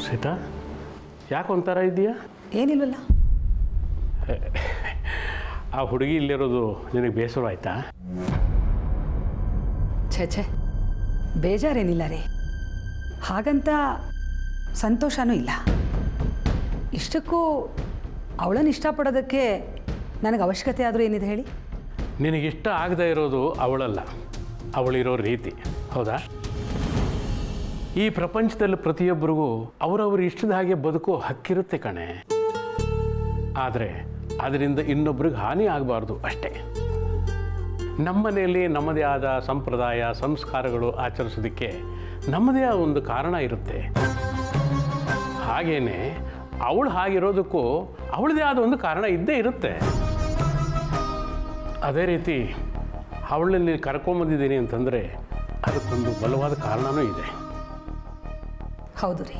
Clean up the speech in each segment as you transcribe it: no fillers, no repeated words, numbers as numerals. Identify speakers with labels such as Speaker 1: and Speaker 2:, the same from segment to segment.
Speaker 1: ಸೀತಾ, ಯಾಕೆ ಒಂಥರ ಇದೆಯಾ?
Speaker 2: ಏನಿಲ್ವಲ್ಲ.
Speaker 1: ಆ ಹುಡುಗಿ ಇಲ್ಲಿರೋದು ನಿನಗೆ ಬೇಸರ ಆಯ್ತಾ?
Speaker 2: ಛೇ ಬೇಜಾರೇನಿಲ್ಲ ರೀ. ಹಾಗಂತ ಸಂತೋಷನೂ ಇಲ್ಲ. ಇಷ್ಟಕ್ಕೂ ಅವಳನ್ನು ಇಷ್ಟಪಡೋದಕ್ಕೆ ನನಗೆ ಅವಶ್ಯಕತೆ ಆದರೂ ಏನಿದೆ ಹೇಳಿ?
Speaker 1: ನಿನಗಿಷ್ಟ ಆಗದೇ ಇರೋದು ಅವಳಲ್ಲ, ಅವಳಿರೋ ರೀತಿ. ಹೌದಾ? ಈ ಪ್ರಪಂಚದಲ್ಲಿ ಪ್ರತಿಯೊಬ್ಬರಿಗೂ ಅವರವ್ರ ಇಷ್ಟದ ಹಾಗೆ ಬದುಕೋ ಹಕ್ಕಿರುತ್ತೆ ಕಣೆ. ಆದರೆ ಅದರಿಂದ ಇನ್ನೊಬ್ರಿಗೆ ಹಾನಿ ಆಗಬಾರ್ದು ಅಷ್ಟೇ. ನಮ್ಮನೆಯಲ್ಲಿ ನಮ್ಮದೇ ಆದ ಸಂಪ್ರದಾಯ ಸಂಸ್ಕಾರಗಳು ಆಚರಿಸೋದಕ್ಕೆ ನಮ್ಮದೇ ಆದ ಒಂದು ಕಾರಣ ಇರುತ್ತೆ. ಹಾಗೇನೆ ಅವಳು ಹಾಗಿರೋದಕ್ಕೂ ಅವಳದೇ ಆದ ಒಂದು ಕಾರಣ ಇದ್ದೇ ಇರುತ್ತೆ. ಅದೇ ರೀತಿ ಅವಳಲ್ಲಿ ಕರ್ಕೊಂಬಂದಿದ್ದೀನಿ ಅಂತಂದರೆ ಅದಕ್ಕೊಂದು ಬಲವಾದ ಕಾರಣವೂ ಇದೆ.
Speaker 2: ಹೌದು ರೀ,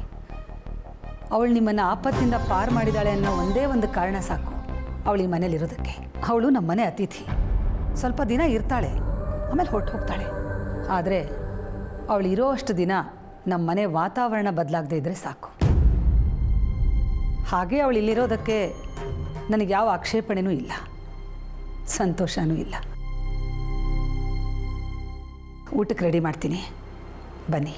Speaker 2: ಅವಳು ನಿಮ್ಮನ್ನು ಆಪತ್ತಿಂದ ಪಾರು ಮಾಡಿದಾಳೆ ಅನ್ನೋ ಒಂದೇ ಒಂದು ಕಾರಣ ಸಾಕು ಅವಳು ಈ ಮನೇಲಿರೋದಕ್ಕೆ. ಅವಳು ನಮ್ಮ ಮನೆ ಅತಿಥಿ. ಸ್ವಲ್ಪ ದಿನ ಇರ್ತಾಳೆ, ಆಮೇಲೆ ಹೊರಟು ಹೋಗ್ತಾಳೆ. ಆದರೆ ಅವಳು ಇರೋ ಅಷ್ಟು ದಿನ ನಮ್ಮ ಮನೆ ವಾತಾವರಣ ಬದಲಾಗದೇ ಇದ್ದರೆ ಸಾಕು. ಹಾಗೆ ಅವಳು ಇಲ್ಲಿರೋದಕ್ಕೆ ನನಗೆ ಯಾವ ಆಕ್ಷೇಪಣೆನೂ ಇಲ್ಲ, ಸಂತೋಷನೂ ಇಲ್ಲ. ಊಟಕ್ಕೆ ರೆಡಿ ಮಾಡ್ತೀನಿ, ಬನ್ನಿ.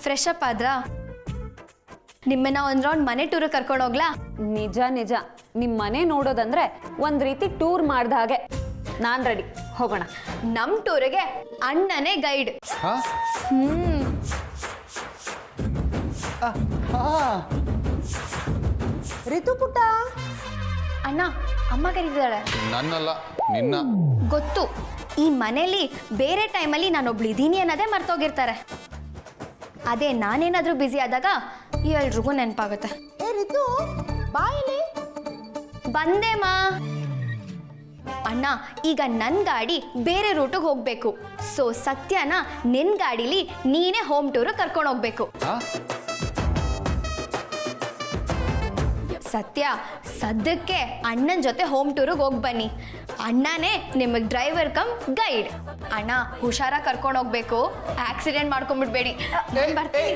Speaker 3: ಫ್ರೆಶ್ ಅಪ್ ಆದ್ರಾ? ನಿಮ್ಮನ್ನ ಒಂದು ರೌಂಡ್ ಮನೆ ಟೂರ್ ಕರ್ಕೊಂಡು ಹೋಗ್ಲಾ?
Speaker 4: ನಿಜ ನಿಜ, ನಿಮ್ಮ ಮನೆ ನೋಡೋದಂದ್ರೆ ಒಂದು ರೀತಿ ಟೂರ್ ಮಾಡ್ದ ಹಾಗೆ. ನಾನು ರೆಡಿ, ಹೋಗೋಣ.
Speaker 3: ನಮ್ಮ ಟೂರಿಗೆ ಅಣ್ಣನೇ ಗೈಡ್.
Speaker 2: ರಿತು ಪುಟ್ಟ.
Speaker 3: ಅಣ್ಣ, ಅಮ್ಮ ಕರೀತಿದ್ದಾಳೆ.
Speaker 5: ನನ್ನಲ್ಲ, ನಿನ್ನ.
Speaker 3: ಗೊತ್ತು, ಈ ಮನೇಲಿ ಬೇರೆ ಟೈಮಲ್ಲಿ ನಾನೊಬ್ಳು ಇದ್ದೀನಿ ಅನ್ನೋದೇ ಮರ್ತೋಗಿರ್ತಾರೆ. ಅದೇ ನಾನೇನಾದ್ರೂ ಬ್ಯುಸಿ ಆದಾಗ ಎಲ್ರಿಗೂ ನೆನಪಾಗುತ್ತೆ. ಬಂದೆ ಮಾ. ಅಣ್ಣ, ಈಗ ನನ್ನ ಗಾಡಿ ಬೇರೆ ರೂಟಿಗೆ ಹೋಗ್ಬೇಕು. ಸೊ ಸತ್ಯನ ನಿನ್ನ ಗಾಡಿಲಿ ನೀನೇ ಹೋಮ್ ಟೂರ್ ಕರ್ಕೊಂಡು ಹೋಗ್ಬೇಕು. ಸತ್ಯ, ಸದ್ಯಕ್ಕೆ ಅಣ್ಣನ ಜೊತೆ ಹೋಮ್ ಟೂರಿಗೆ ಹೋಗಿ ಬನ್ನಿ. ಅಣ್ಣನೇ ನಿಮಗೆ ಡ್ರೈವರ್ ಕಮ್ ಗೈಡ್. ಅಣ್ಣ, ಹುಷಾರಾಗಿ ಕರ್ಕೊಂಡು ಹೋಗ್ಬೇಕು, ಆಕ್ಸಿಡೆಂಟ್ ಮಾಡ್ಕೊಂಡ್ಬಿಡ್ಬೇಡಿ. ಬರ್ತೀನಿ.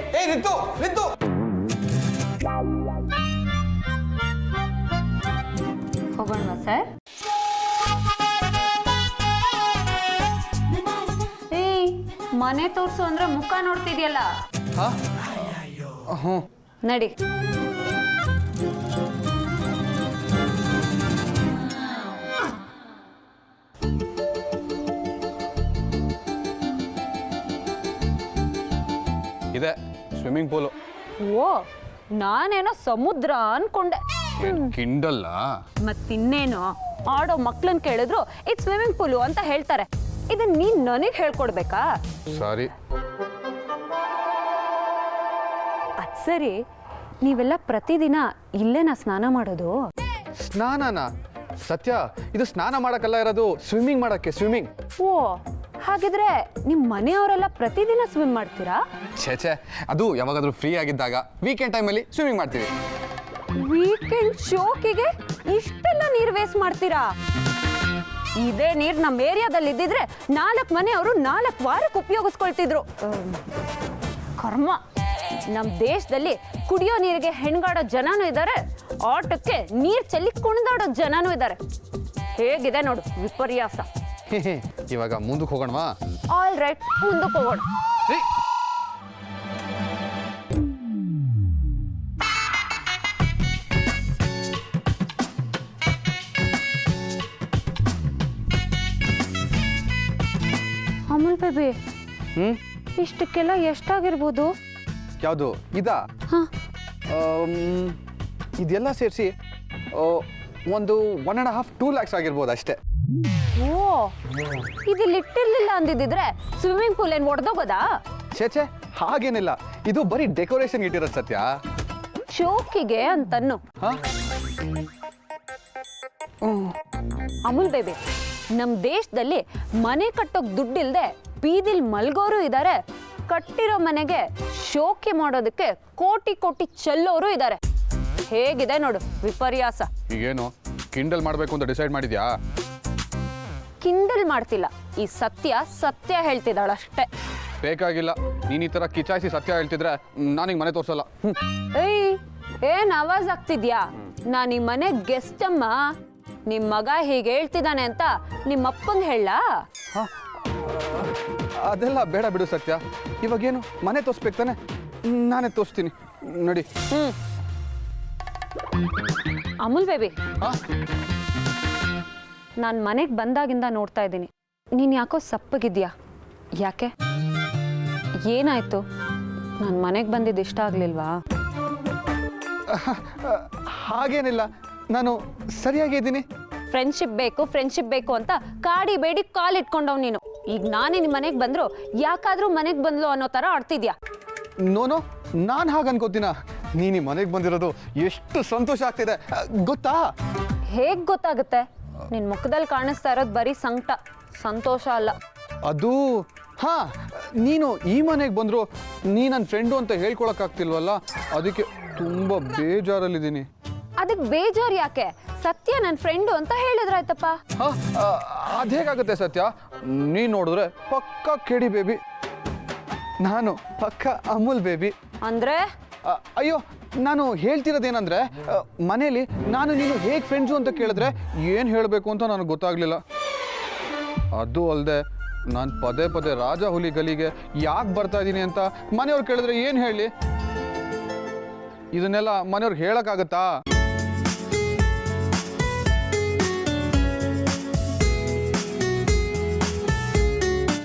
Speaker 4: ಹೋಗೋಣ ಸರ್. ಏಯ್, ಮನೆ ತೋರ್ಸು ಅಂದ್ರೆ ಮುಖ ನೋಡ್ತಿದ್ಯಲ್ಲ. ನಡಿ.
Speaker 5: ಇದೆ ಸ್ವಿಮ್ಮಿಂಗ್ ಪೂಲು.
Speaker 4: ಓ, ನಾನೇನೋ ಸಮುದ್ರ ಅನ್ಕೊಂಡೆ.
Speaker 5: ಕಿಂಡಲ್ಲ.
Speaker 4: ಮತ್ತಿನ್ನೇನು, ಆಡೋ ಮಕ್ಳನ್ನ ಕೇಳಿದ್ರು ಇದು ಸ್ವಿಮ್ಮಿಂಗ್ ಪೂಲು ಅಂತ ಹೇಳ್ತಾರೆ. ಇದನ್ನ ನೀನ್ ನನಗೆ ಹೇಳ್ಕೊಡ್ಬೇಕಾ?
Speaker 5: ಸಾರಿ.
Speaker 4: ಅದ್ ಸರಿ, ನೀವೆಲ್ಲ ಪ್ರತಿದಿನ ಇಲ್ಲೇನಾ ಸ್ನಾನ ಮಾಡೋದು?
Speaker 5: ಸ್ನಾನನಾ? ಸತ್ಯ, ಇದು ಸ್ನಾನ ಮಾಡಕ್ಕಲ್ಲ ಇರೋದು, ಸ್ವಿಮ್ಮಿಂಗ್ ಮಾಡಕ್ಕೆ. ಸ್ವಿಮ್ಮಿಂಗ್.
Speaker 4: ಓ, ಹಾಗಿದ್ರೆ ನಿಮ್ಮ ಮನೆಯವರೆಲ್ಲ ಪ್ರತಿದಿನ ಸ್ವಿಮ್ ಮಾಡ್ತೀರಾ?
Speaker 5: ಛೇ, ಅದು ಯಾವಾಗಾದ್ರೂ ಫ್ರೀ ಆಗಿದ್ದಾಗ ವೀಕೆಂಡ್ ಟೈಮಲ್ಲಿ ಸ್ವಿಮ್ಮಿಂಗ್ ಮಾಡ್ತೀವಿ.
Speaker 4: ವೀಕೆಂಡ್ ಶೋಕಿಗೆ ಇಷ್ಟೆಲ್ಲ ನೀರು ವೇಸ್ಟ್ ಮಾಡ್ತೀರಾ? ಇದೇ ನೀರು ನಮ್ಮ ಏರಿಯಾದಲ್ಲಿ ಇದ್ದಿದ್ರೆ 4 ಮನೆಯವರು 4 ವಾರಕ್ಕೆ ಉಪಯೋಗಿಸ್ಕೊಳ್ತಿದ್ರು. ಕರ್ಮ, ನಮ್ಮ ದೇಶದಲ್ಲಿ ಕುಡಿಯೋ ನೀರಿಗೆ ಹೆಣ್ಗಾಡೋ ಜನನೂ ಇದ್ದಾರೆ, ಆಟಕ್ಕೆ ನೀರು ಚೆಲ್ಲಿ ಕುಣಿದಾಡೋ ಜನನೂ ಇದ್ದಾರೆ. ಹೇಗಿದೆ ನೋಡು ವಿಪರ್ಯಾಸ.
Speaker 5: ಇವಾಗ ಮುಂದಕ್ಕೆ ಹೋಗೋಣವಾ?
Speaker 4: ಆಲ್ ರೈಟ್, ಮುಂದಕ್ಕೆ ಹೋಗೋಣ. ಅಮೂಲ್ ಬೇಬಿ, ಇಷ್ಟಕ್ಕೆಲ್ಲ ಎಷ್ಟಾಗಿರ್ಬೋದು?
Speaker 5: ಯಾವುದು ಇದಾ? ಇದೆಲ್ಲ ಸೇರಿಸಿ ಒಂದು 1.5-2 lakhs ಆಗಿರ್ಬೋದು ಅಷ್ಟೇ.
Speaker 4: ಓ, ಇದು ಇಟ್ಟಿರ್ಲಿಲ್ಲ ಅಂದಿದ್ರೆ ಸ್ವಿಮ್ಮಿಂಗ್ ಪೂಲ್ ಏನ್ ಒಡೆದೋಗೋದಾ?
Speaker 5: ಛೇ, ಹಾಗೇನಿಲ್ಲ. ಇದು ಬರೀ ಡೆಕೋರೇಷನ್ ಇಟ್ಟಿರೋದು ಸತ್ಯ.
Speaker 4: ಶೋಕಿಗೆ ಅಂತನ್ನು. ಅಮೂಲ್ ಬೇಬಿ, ನಮ್ಮ ದೇಶದಲ್ಲಿ ಮನೆ ಕಟ್ಟೋಕ್ ದುಡ್ಡಿಲ್ದೆ ಬೀದಿಲ್ ಮಲ್ಗೋರು ಇದ್ದಾರೆ, ಕಟ್ಟಿರೋ ಮನೆಗೆ ಶೋಕಿ ಮಾಡೋದಕ್ಕೆ ಕೋಟಿ ಕೋಟಿ ಚೆಲ್ಲೋರು ಇದ್ದಾರೆ. ಹೇಗಿದೆ ನೋಡು ವಿಪರ್ಯಾಸ.
Speaker 5: ಈಗೇನು ಕಿಂಡಲ್ ಮಾಡಬೇಕು ಅಂತ ಡಿಸೈಡ್ ಮಾಡಿದ್ಯಾ?
Speaker 4: ಕಿಂಡಲ್ ಮಾಡ್ತಿಲ್ಲ, ಈ ಸತ್ಯ ಹೇಳ್ತಿದ್ದಾಳಷ್ಟೇ.
Speaker 5: ಬೇಕಾಗಿಲ್ಲ. ನೀನು ಈ ಥರ ಕಿಚಾಯಿಸಿ ಸತ್ಯ ಹೇಳ್ತಿದ್ರೆ ನಾನೀಗ ಮನೆ ತೋರಿಸಲ್ಲ.
Speaker 4: ಏಯ್, ಏನ್ ಆವಾಜ್ ಆಗ್ತಿದ್ಯಾ? ನಾನು ಈ ಮನೆ ಗೆಸ್ಟ್ ಅಮ್ಮ. ನಿಮ್ಮ ಮಗ ಹೀಗೆ ಹೇಳ್ತಿದ್ದಾನೆ ಅಂತ ನಿಮ್ಮಪ್ಪಂಗೆ ಹೇಳ?
Speaker 5: ಅದೆಲ್ಲ ಬೇಡ ಬಿಡು ಸತ್ಯ. ಇವಾಗೇನು ಮನೆ ತೋರಿಸ್ಬೇಕು ತಾನೆ? ನಾನೇ ತೋರಿಸ್ತೀನಿ ನೋಡಿ.
Speaker 4: ಅಮೂಲ್ ಬೇಬಿ, ನಾನು ಮನೆಗೆ ಬಂದಾಗಿಂದ ನೋಡ್ತಾ ಇದ್ದೀನಿ, ನೀನು ಯಾಕೋ ಸಪ್ಪಗಿದ್ಯಾ? ಯಾಕೆ? ಏನಾಯ್ತು? ನಾನು ಮನೆಗೆ ಬಂದಿದ್ದು ಇಷ್ಟ ಆಗಲಿಲ್ವಾ?
Speaker 5: ಹಾಗೇನಿಲ್ಲ, ನಾನು ಸರಿಯಾಗಿದ್ದೀನಿ.
Speaker 4: ಫ್ರೆಂಡ್ಶಿಪ್ ಬೇಕು ಅಂತ ಕಾಡಿ ಬೇಡಿ ಕಾಲ್ ಇಟ್ಕೊಂಡವ್ ನೀನು. ಈಗ ನಾನೇ ನಿಮ್ಮ ಮನೆಗೆ ಬಂದ್ರು ಯಾಕಾದ್ರೂ ಮನೆಗೆ ಬಂದ್ಲು ಅನ್ನೋ ಥರ ಆಡ್ತಿದ್ಯಾ.
Speaker 5: ನೋನೋ, ನಾನು ಹಾಗೆ ಅನ್ಕೋತೀನ. ನೀನು ಮನೆಗೆ ಬಂದಿರೋದು ಎಷ್ಟು ಸಂತೋಷ ಆಗ್ತಿದೆ ಗೊತ್ತಾ?
Speaker 4: ಹೇಗೆ ಗೊತ್ತಾಗುತ್ತೆ? ನಿನ್ನ ಮುಖದಲ್ಲಿ ಕಾಣಿಸ್ತಾ ಇರೋದು ಬರೀ ಸಂಕಟ, ಸಂತೋಷ ಅಲ್ಲ.
Speaker 5: ಅದು ಹಾ, ನೀನು ಈ ಮನೆಗೆ ಬಂದ್ರು ನೀ ನನ್ನ ಫ್ರೆಂಡು ಅಂತ ಹೇಳ್ಕೊಳಕ್ಕಾಗ್ತಿಲ್ವಲ್ಲ, ಅದಕ್ಕೆ ತುಂಬ ಬೇಜಾರಲ್ಲಿದ್ದೀನಿ.
Speaker 4: ಅದಕ್ಕೆ ಬೇಜಾರು ಯಾಕೆ? ಸತ್ಯ ನನ್ನ ಫ್ರೆಂಡು ಅಂತ ಹೇಳಿದ್ರಾಯ್ತಪ್ಪ.
Speaker 5: ಅದು ಹೇಗಾಗುತ್ತೆ ಸತ್ಯ? ನೀನು ನೋಡಿದ್ರೆ ಪಕ್ಕ ಕೆಡಿ ಬೇಬಿ, ನಾನು ಪಕ್ಕ ಅಮೂಲ್ ಬೇಬಿ.
Speaker 4: ಅಂದ್ರೆ
Speaker 5: ಅಯ್ಯೋ, ನಾನು ಹೇಳ್ತಿರೋದೇನಂದ್ರೆ ಮನೇಲಿ ನಾನು ನೀನು ಹೇಗೆ ಫ್ರೆಂಡ್ಸು ಅಂತ ಕೇಳಿದ್ರೆ ಏನು ಹೇಳಬೇಕು ಅಂತ ನನಗೆ ಗೊತ್ತಾಗಲಿಲ್ಲ. ಅದು ಅಲ್ಲದೆ ನಾನು ಪದೇ ಪದೇ ರಾಜ ಹುಲಿ ಗಲಿಗೆ ಯಾಕೆ ಬರ್ತಾ ಇದ್ದೀನಿ ಅಂತ ಮನೆಯವ್ರು ಕೇಳಿದ್ರೆ ಏನು ಹೇಳಿ? ಇದನ್ನೆಲ್ಲ ಮನೆಯವ್ರಿಗೆ ಹೇಳೋಕ್ಕಾಗತ್ತಾ?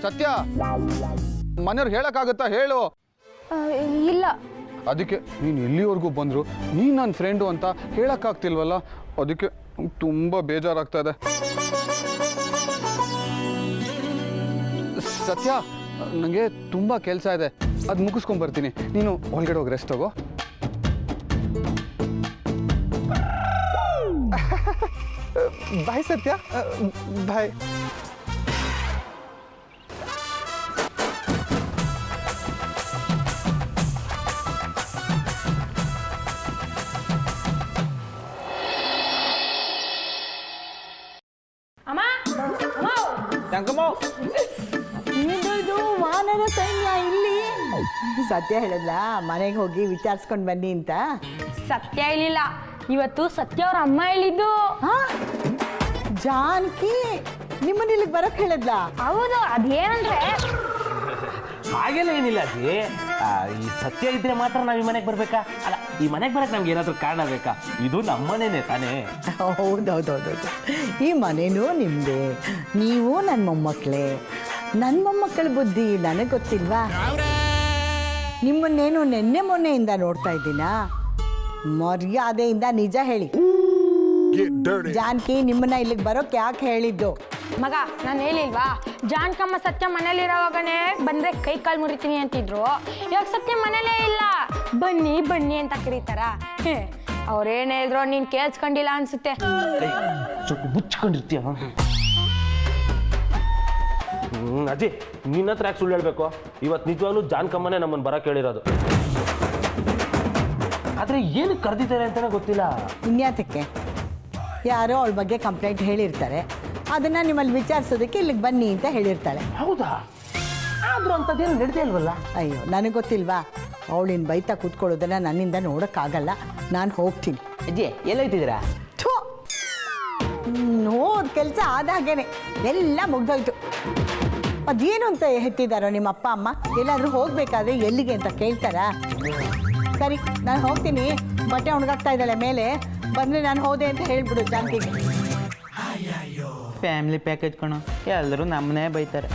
Speaker 5: ಸತ್ಯ, ಮನೆಯವ್ರಿಗೆ ಹೇಳೋಕ್ಕಾಗತ್ತಾ ಹೇಳು?
Speaker 4: ಇಲ್ಲ.
Speaker 5: ಅದಕ್ಕೆ ನೀನು ಎಲ್ಲಿವರೆಗೂ ಬಂದರು ನೀನು ನನ್ನ ಫ್ರೆಂಡು ಅಂತ ಹೇಳೋಕ್ಕಾಗ್ತಿಲ್ವಲ್ಲ, ಅದಕ್ಕೆ ತುಂಬ ಬೇಜಾರಾಗ್ತಾ ಇದೆ. ಸತ್ಯ, ನನಗೆ ತುಂಬ ಕೆಲಸ ಇದೆ, ಅದು ಮುಗಿಸ್ಕೊಂಡ್ಬರ್ತೀನಿ. ನೀನು ಒಳಗಡೆ ಹೋಗಿ ರೆಸ್ಟ್ ತಗೋ. ಬಾಯ್ ಸತ್ಯ, ಬಾಯ್.
Speaker 6: ಇದು ವಾನರ ಸೈನ್ಯ ಇಲ್ಲಿ. ಸತ್ಯ ಹೇಳಿದ್ಲ ಮನೆಗೆ ಹೋಗಿ ವಿಚಾರಿಸ್ಕೊಂಡು ಬನ್ನಿ ಅಂತ.
Speaker 7: ಸತ್ಯ ಹೇಳಿಲ್ಲ, ಇವತ್ತು ಸತ್ಯ ಅವ್ರ ಅಮ್ಮ ಹೇಳಿದ್ದು.
Speaker 6: ಜಾನಕಿ ನಿಮ್ಮನ್ನ ಇಲ್ಲಿಗೆ ಬರಕ್ ಹೇಳಿದ್ಲ?
Speaker 7: ಹೌದು, ಅದೇನಂದ್ರೆ
Speaker 8: ಹಾಗೆಲ್ಲ ಏನಿಲ್ಲ ಅಜ್ಜಿ. ಈ ಸತ್ಯ ಇದ್ರೆ ಮಾತ್ರ ನಾವು ಈ ಮನೆಗೆ ಬರ್ಬೇಕಾ? ಅಲ್ಲ, ಈ ಮನೆಗೆ ಬರಕ್ಕೆ ನಮ್ಗೆ ಏನಾದರೂ ಕಾರಣ ಬೇಕಾ? ಇದು ನಮ್ಮನೇನೆ ತಾನೇ.
Speaker 6: ಹೌದೌದೌದೌದು, ಈ ಮನೇನೂ ನಿಮ್ಮದೇ, ನೀವು ನನ್ನ ಮೊಮ್ಮಕ್ಕಳೇ. ನನ್ನ ಮೊಮ್ಮಕ್ಕಳ ಬುದ್ಧಿ ನನಗೆ ಗೊತ್ತಿಲ್ವಾ? ನಿಮ್ಮನ್ನೇನು ನೆನ್ನೆ ಮೊನ್ನೆಯಿಂದ ನೋಡ್ತಾ ಇದ್ದೀನಾ? ಮರ್ಯಾದೆಯಿಂದ ನಿಜ ಹೇಳಿ. ಜಾನಕಿ ನಿಮ್ಮನ್ನ ಇಲ್ಲಿಗೆ ಬರೋಕೆ ಯಾಕೆ ಹೇಳಿದ್ದು?
Speaker 7: ಮಗ, ನಾನು ಹೇಳಿಲ್ವಾ, ಜಾನ್ಕಮ್ಮ ಸತ್ಯ ಮನೇಲಿರೋವಾಗನೇ ಬಂದ್ರೆ ಕೈ ಕಾಲು ಮುರಿತೀನಿ ಅಂತಿದ್ರು. ಇವಾಗ ಸತ್ಯ ಮನೇಲೇ ಇಲ್ಲ, ಬನ್ನಿ ಬನ್ನಿ ಅಂತ ಕರೀತಾರ. ಅವ್ರೇನು ಹೇಳಿದ್ರು ನೀನು ಕೇಳಿಸ್ಕೊಂಡಿಲ್ಲ ಅನ್ಸುತ್ತೆ.
Speaker 8: ಸ್ವಲ್ಪ ಮುಚ್ಕೊಂಡಿರ್ತೀಯ. ಅಜ್ಜಿ, ನಿನ್ನ ಹತ್ರ ಯಾಕೆ ಸುಳ್ಳು ಹೇಳ್ಬೇಕು? ಇವತ್ತು ನಿಜವಾಗ್ಲೂ ಜಾನ್ಕಮ್ಮನೇ ನಮ್ಮನ್ನು ಬರಕ್ಕೆ ಹೇಳಿರೋದು. ಆದರೆ ಏನು ಕರೆದಿದ್ದಾರೆ ಅಂತಲೇ ಗೊತ್ತಿಲ್ಲ.
Speaker 6: ಇನ್ಯಾತಕ್ಕೆ? ಯಾರೋ ಅವಳ ಬಗ್ಗೆ ಕಂಪ್ಲೇಂಟ್ ಹೇಳಿರ್ತಾರೆ, ಅದನ್ನು ನಿಮ್ಮಲ್ಲಿ ವಿಚಾರಿಸೋದಕ್ಕೆ ಇಲ್ಲಿಗೆ ಬನ್ನಿ ಅಂತ ಹೇಳಿರ್ತಾಳೆ.
Speaker 8: ಹೌದಾ? ಆದರೂ ಅಂಥದ್ದೇನು ನಡೆದೇ ಇಲ್ವಲ್ಲ?
Speaker 6: ಅಯ್ಯೋ, ನನಗೆ ಗೊತ್ತಿಲ್ವಾ? ಅವಳಿನ ಬೈತಾ ಕೂತ್ಕೊಳ್ಳೋದನ್ನ ನನ್ನಿಂದ ನೋಡೋಕ್ಕಾಗಲ್ಲ. ನಾನು ಹೋಗ್ತೀನಿ.
Speaker 8: ಅಜ್ಜಿ, ಎಲ್ಲೋಯ್ತಿದ್ದೀರಾ?
Speaker 6: ನೋಡ್ ಕೆಲಸ ಆದಾಗೇನೆ ಎಲ್ಲ ಮುಗ್ದೋಯ್ತು. ಅದೇನು ಅಂತ ಹೆತ್ತಿದಾರೋ ನಿಮ್ಮ ಅಪ್ಪ ಅಮ್ಮ? ಎಲ್ಲಾದರೂ ಹೋಗ್ಬೇಕಾದ್ರೆ ಎಲ್ಲಿಗೆ ಅಂತ ಕೇಳ್ತಾರಾ? ಸರಿ, ನಾನು ಹೋಗ್ತೀನಿ. ಬಟ್ಟೆ ಒಣಗಾಗ್ತಾ ಇದ್ದಾಳೆ ಮೇಲೆ, ಬಂದರೆ ನಾನು ಹೋದೆ ಅಂತ ಹೇಳ್ಬಿಡು ಜಾನಕಿಗೆ.
Speaker 9: ಫ್ಯಾಮಿಲಿ ಪ್ಯಾಕೇಜ್ ಕಣೋ, ಎಲ್ಲರೂ ನಮ್ಮನ್ನೇ ಬೈತಾರೆ.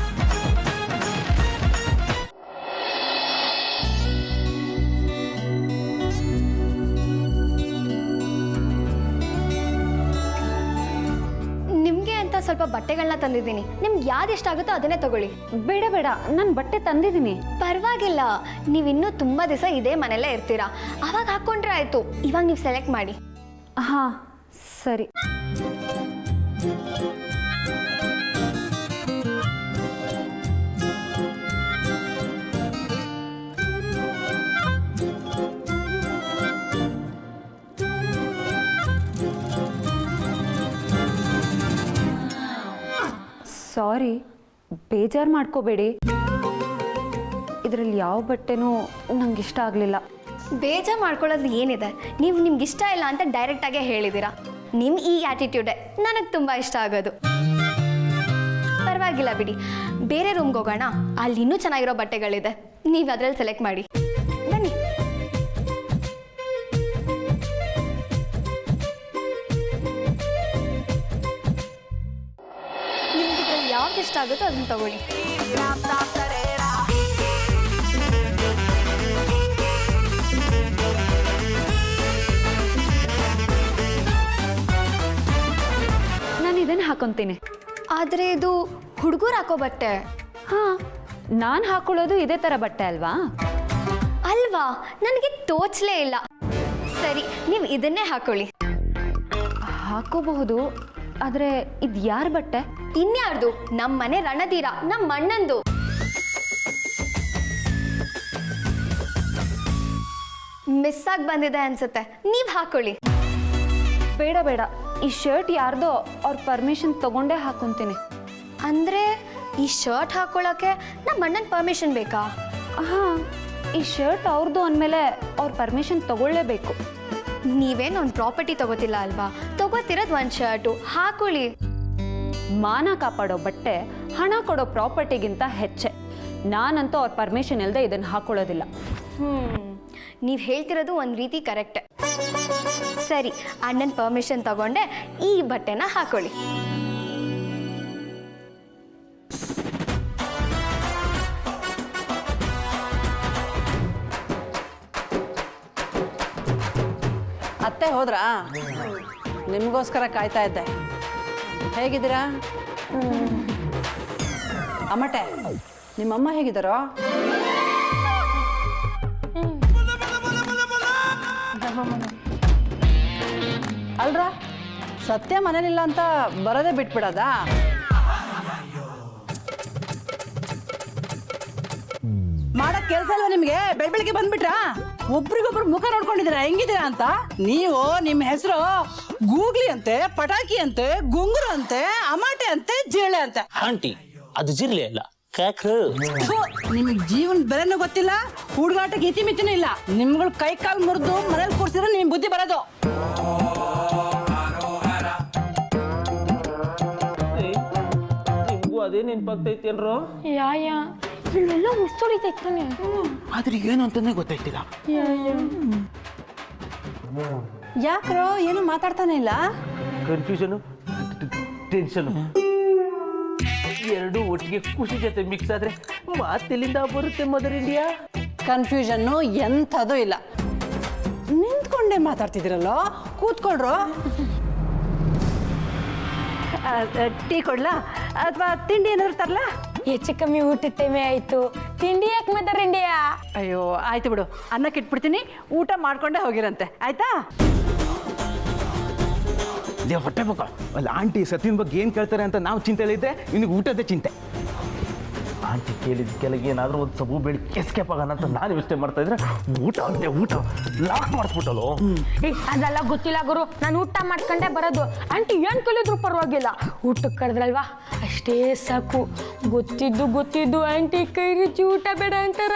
Speaker 3: ನಿಮಗೆ ಅಂತ ಸ್ವಲ್ಪ ಬಟ್ಟೆಗಳನ್ನ ತಂದಿದ್ದೀನಿ. ನಿಮ್ಗೆ ಯಾವ್ದು ಇಷ್ಟ ಆಗುತ್ತೋ ಅದನ್ನೇ ತಗೊಳ್ಳಿ.
Speaker 4: ಬೇಡ ಬೇಡ, ನಾನು ಬಟ್ಟೆ ತಂದಿದ್ದೀನಿ.
Speaker 3: ಪರವಾಗಿಲ್ಲ, ನೀವಿನ್ನೂ ತುಂಬ ದಿವಸ ಇದೇ ಮನೆಯಲ್ಲೇ ಇರ್ತೀರಾ, ಅವಾಗ ಹಾಕ್ಕೊಂಡ್ರೆ ಆಯಿತು. ಇವಾಗ ನೀವು ಸೆಲೆಕ್ಟ್ ಮಾಡಿ.
Speaker 4: ಹಾಂ, ಸರಿ. ಸಾರಿ, ಬೇಜಾರು ಮಾಡ್ಕೋಬೇಡಿ. ಇದರಲ್ಲಿ ಯಾವ ಬಟ್ಟೆನೂ ನಂಗೆ ಇಷ್ಟ ಆಗಲಿಲ್ಲ.
Speaker 3: ಬೇಜಾರು ಮಾಡ್ಕೊಳ್ಳೋದು ಏನಿದೆ, ನೀವು ನಿಮ್ಗೆ ಇಷ್ಟ ಇಲ್ಲ ಅಂತ ಡೈರೆಕ್ಟಾಗೇ ಹೇಳಿದ್ದೀರಾ. ನಿಮ್ಮ ಈ ಆ್ಯಟಿಟ್ಯೂಡೇ ನನಗೆ ತುಂಬ ಇಷ್ಟ ಆಗೋದು. ಪರವಾಗಿಲ್ಲ ಬಿಡಿ, ಬೇರೆ ರೂಮ್ಗೆ ಹೋಗೋಣ, ಅಲ್ಲಿ ಇನ್ನೂ ಚೆನ್ನಾಗಿರೋ ಬಟ್ಟೆಗಳಿದೆ, ನೀವು ಅದರಲ್ಲಿ ಸೆಲೆಕ್ಟ್ ಮಾಡಿ. ಬನ್ನಿ. ನಿಮ್ಗೆ ಇದ್ರಲ್ಲಿ ಯಾವ್ದು ಇಷ್ಟ ಆಗುತ್ತೋ ಅದನ್ನು ತಗೊಳ್ಳಿ.
Speaker 4: ನಾನು ಇದನ್ನು ಹಾಕೊತೀನಿ.
Speaker 3: ಆದರೆ ಇದು ಹುಡುಗರು ಹಾಕೋ ಬಟ್ಟೆ.
Speaker 4: ಹಾಂ, ನಾನು ಹಾಕೊಳ್ಳೋದು ಇದೇ ಥರ ಬಟ್ಟೆ ಅಲ್ವಾ?
Speaker 3: ಅಲ್ವಾ, ನನಗೆ ತೋಚಲೇ ಇಲ್ಲ. ಸರಿ, ನೀವು ಇದನ್ನೇ ಹಾಕೊಳ್ಳಿ.
Speaker 4: ಹಾಕೋಬಹುದು, ಆದರೆ ಇದು ಯಾರ ಬಟ್ಟೆ?
Speaker 3: ಇನ್ಯಾರ್ದು? ನಮ್ಮ ಮನೆ ರಣಧೀರ, ನಮ್ಮ ಅಣ್ಣಂದು. ಮಿಸ್ ಆಗಿ ಬಂದಿದೆ ಅನ್ಸುತ್ತೆ, ನೀವು ಹಾಕೊಳ್ಳಿ.
Speaker 4: ಬೇಡ ಬೇಡ, ಈ ಶರ್ಟ್ ಯಾರ್ದೋ ಅವ್ರ ಪರ್ಮಿಷನ್ ತಗೊಂಡೇ ಹಾಕೊತೀನಿ.
Speaker 3: ಅಂದರೆ ಈ ಶರ್ಟ್ ಹಾಕೊಳ್ಳೋಕೆ ನಮ್ಮ ಅಣ್ಣನ ಪರ್ಮಿಷನ್ ಬೇಕಾ?
Speaker 4: ಹಾಂ, ಈ ಶರ್ಟ್ ಅವ್ರದ್ದು ಅಂದಮೇಲೆ ಅವ್ರ ಪರ್ಮಿಷನ್ ತಗೊಳ್ಳೇಬೇಕು.
Speaker 3: ನೀವೇನು ಒಂದು ಪ್ರಾಪರ್ಟಿ ತಗೋತಿಲ್ಲ ಅಲ್ವಾ, ತಗೋತಿರೋದು ಒಂದು ಶರ್ಟು, ಹಾಕೊಳ್ಳಿ.
Speaker 4: ಮಾನ ಕಾಪಾಡೋ ಬಟ್ಟೆ ಹಣ ಕೊಡೋ ಪ್ರಾಪರ್ಟಿಗಿಂತ ಹೆಚ್ಚೆ. ನಾನಂತೂ ಅವ್ರ ಪರ್ಮಿಷನ್ ಇಲ್ಲದೆ ಇದನ್ನು ಹಾಕೊಳ್ಳೋದಿಲ್ಲ.
Speaker 3: ನೀವು ಹೇಳ್ತಿರೋದು ಒಂದು ರೀತಿ ಕರೆಕ್ಟ್. ಸರಿ, ಅಣ್ಣನ ಪರ್ಮಿಷನ್ ತಗೊಂಡೆ ಈ ಬಟ್ಟೆನ ಹಾಕೊಳ್ಳಿ.
Speaker 10: ಅತ್ತೆ ಹೋದ್ರಾ? ನಿಮಗೋಸ್ಕರ ಕಾಯ್ತಾ ಇದ್ದೆ. ಹೇಗಿದ್ದೀರಾ? ಅಮ್ಮಟೆ, ನಿಮ್ಮಮ್ಮ ಹೇಗಿದ್ದಾರೋ? ಅಲ್ರ, ಸತ್ಯ ಮನೇಲಿಲ್ಲ ಅಂತ ಬರೋದೇ ಬಿಟ್ಬಿಡೋದಾ? ಮಾಡಕ್ ಕೆಲಸ ಅಲ್ವಾ ನಿಮ್ಗೆ? ಬೆಳಗ್ಗೆ ಬಂದ್ಬಿಟ್ರಾ? ಒಬ್ರಿಗೊಬ್ರು ಮುಖ ನೋಡ್ಕೊಂಡಿದ್ದೀರಾ ಹೆಂಗಿದ್ದೀರಾ ಅಂತ? ನೀವು ನಿಮ್ಮ ಹೆಸರು ಗೂಗ್ಲಿ ಅಂತೆ, ಪಟಾಕಿ ಅಂತೆ, ಗುಂಗುರು ಅಂತೆ, ಅಮಾಟೆ ಅಂತೆ, ಜೇಳೆ ಅಂತೆ.
Speaker 8: ಆಂಟಿ, ಅದು ಜಿರ್ಲೆ ಅಲ್ಲ, ಕಾಕ್ರು.
Speaker 10: ನಿಮಗ್ ಜೀವನ ಬೆಲೆನೂ ಗೊತ್ತಿಲ್ಲ, ಹುಡುಗಾಟಕ್ಕೆ ಇತಿಮಿತಿನೂ ಇಲ್ಲ. ನಿಮ್ಗಳು ಕೈ ಕಾಲು ಮುರಿದು ಮನೇಲಿ ಕೂರ್ಸಿದ್ರೆ ನಿಮ್ ಬುದ್ಧಿ ಬರೋದು.
Speaker 8: ನಿಮ್ಗೂ ಅದೇ ನೆನ್ಪಾಗ್ತೈತಿ ಅಲ್ರೋ?
Speaker 7: ಯಾ ಇಲ್ಲೆಲ್ಲ ಮುಸ್ತೊಡಿತೈತಾನೆ.
Speaker 9: ಆದ್ರೆ ಏನು ಅಂತಾನೆ ಗೊತ್ತಾಯ್ತಿಲ್ಲ.
Speaker 10: ಯಾಕ್ರೋ ಏನು ಮಾತಾಡ್ತಾನೆ ಇಲ್ಲ?
Speaker 8: ಕನ್ಫ್ಯೂಷನು, ಟೆನ್ಷನು ಎರಡು ಒಟ್ಟಿಗೆ ಖುಷಿ ಜೊತೆ ಮಿಕ್ಸ್ ಆದ್ರೆ ಮಾತೆಲ್ಲಿಂದ ಬರುತ್ತೆ ಮದರ್ ಇಂಡಿಯಾ?
Speaker 10: ಕನ್ಫ್ಯೂಷನ್ನು ಎಂಥದ್ದು ಇಲ್ಲ. ನಿಂತ್ಕೊಂಡೇ ಮಾತಾಡ್ತಿದ್ದೀರಲ್ಲೋ, ಕೂತ್ಕೊಳ್ರು. ಟೀ ಕೊಡ್ಲಾ ಅಥವಾ ತಿಂಡಿ ಏನಾದ್ರು ತರ್ಲಾ?
Speaker 7: ಹೆಚ್ಚು ಕಮ್ಮಿ ಊಟದ ಟೈಮೇ ಆಯ್ತು, ತಿಂಡಿ ಯಾಕೆ ಮದರ್ ಇಂಡಿಯಾ?
Speaker 10: ಅಯ್ಯೋ ಆಯ್ತು ಬಿಡು, ಅನ್ನಕ್ಕೆ ಇಟ್ಬಿಡ್ತೀನಿ, ಊಟ ಮಾಡ್ಕೊಂಡೇ ಹೋಗಿರಂತೆ, ಆಯ್ತಾ?
Speaker 9: ಹೊಟ್ಟೆ ಬೇಕು ಅಲ್ಲಿ. ಆಂಟಿ ಸತಿನ ಬಗ್ಗೆ ಏನು ಕೇಳ್ತಾರೆ ಅಂತ ನಾವು ಚಿಂತೆಲಿದ್ದೆ, ನಿನಗೆ ಊಟದ ಚಿಂತೆ.
Speaker 8: ಆಂಟಿ ಕೇಳಿದ ಏನಾದರೂ ಒಂದು ಸಬು ಬೆಳಿ ಎಸ್ಕೇಪ್ ಆಗೋಣ ಅಂತ ನಾನು ಯೋಚನೆ ಮಾಡ್ತಾ ಇದ್ರೆ ಊಟ ಅಂತೆ, ಊಟ ಲಾಕ್ ಮಾಡಿಸ್ಬಿಟ್ಟಲು.
Speaker 7: ಅದೆಲ್ಲ ಗೊತ್ತಿಲ್ಲ ಗುರು, ನಾನು ಊಟ ಮಾಡ್ಕೊಂಡೇ ಬರೋದು. ಆಂಟಿ ಏನು ಕಲಿದ್ರು ಪರವಾಗಿಲ್ಲ, ಊಟಕ್ಕೆ ಕರೆದ್ರಲ್ವಾ ಅಷ್ಟೇ ಸಾಕು. ಗೊತ್ತಿದ್ದು ಆಂಟಿ ಕೈ ರುಚಿ ಊಟ ಬೇಡ ಅಂತಾರ.